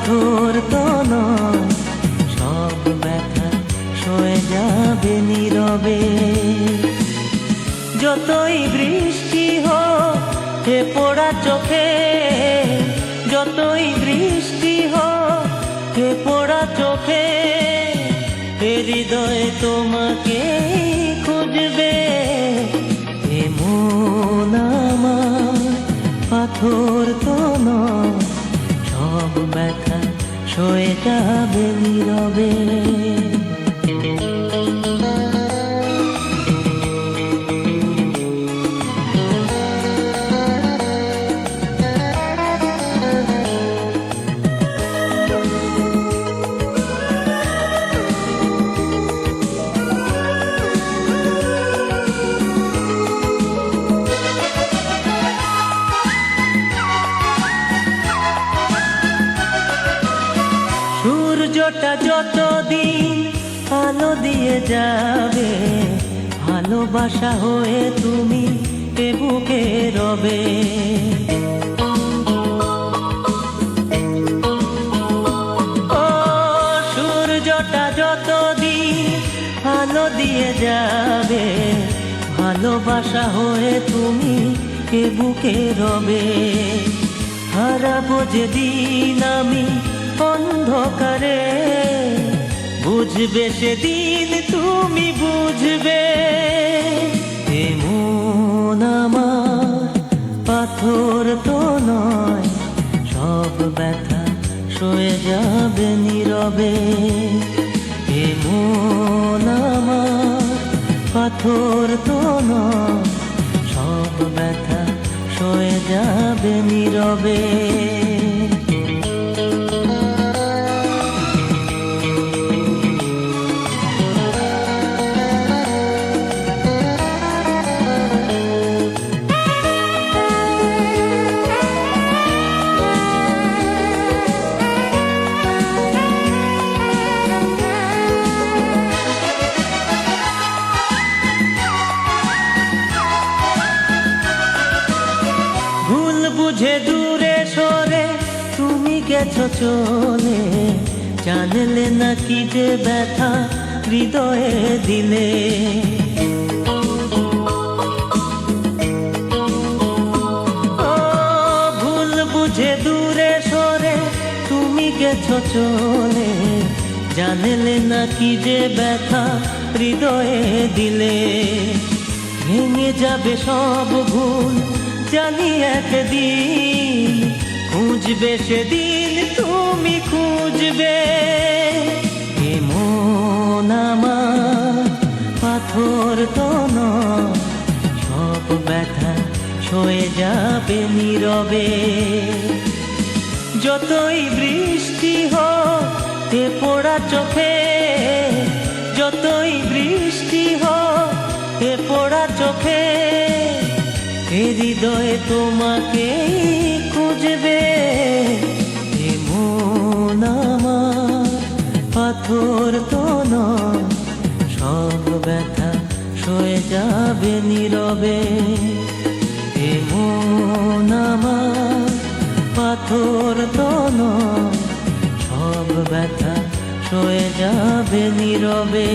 পাথর তো নয়, সব ব্যথা সয়ে যাবে নীরবে। যতই বৃষ্টি হোক হে পোড়া চোখে, যতই বৃষ্টি হোক হে পোড়া চোখে, এ হৃদয়ে তোমাকে খুঁজবে। এ মন আমার পাথর তো নয়, সব ব্যথা সয়ে যাবে নীরবে। সূর্যটা যতদিন আলো দিয়ে যাবে, ভালোবাসা হয়ে তুমি এ বুকে রবে। ও সূর্যটা যতদিন আলো দিয়ে যাবে, ভালোবাসা হয়ে তুমি এ বুকে রবে। হারাবো যেদিন আমি অন্ধকারে, বুঝবে সেদিন তুমি বুঝবে। এ মন আমার পাথর তো নয়, সব ব্যথা সয়ে যাবে নীরবে। এ মন আমার পাথর তো নয়, সব ব্যথা সয়ে যাবে নীরবে। বুঝে দূরে সরে তুমি গেছো চলে, জানলে না কি যে ব্যথা হৃদয়ে দিলে। ও ভুল বুঝে দূরে সরে তুমি গেছো চলে, জানলে না কি যে ব্যথা হৃদয়ে দিলে। ভেঙে যাবে সব ভুল জানি একদিন, খুঁজবে সেদিন তুমি খুঁজবে। এ মন আমার পাথর তো নয়, সব ব্যথা সয়ে যাবে নীরবে। যতই বৃষ্টি হোক এ পোড়া চোখে, যতই বৃষ্টি হোক এ পোড়া চোখে, এ হৃদয়ে তোমাকে খুঁজবে। এ মন আমার পাথর তো নয়, সব ব্যথা সয়ে যাবে নীরবে। এ মন আমার পাথর তো নয়, সব ব্যথা সয়ে যাবে নীরবে।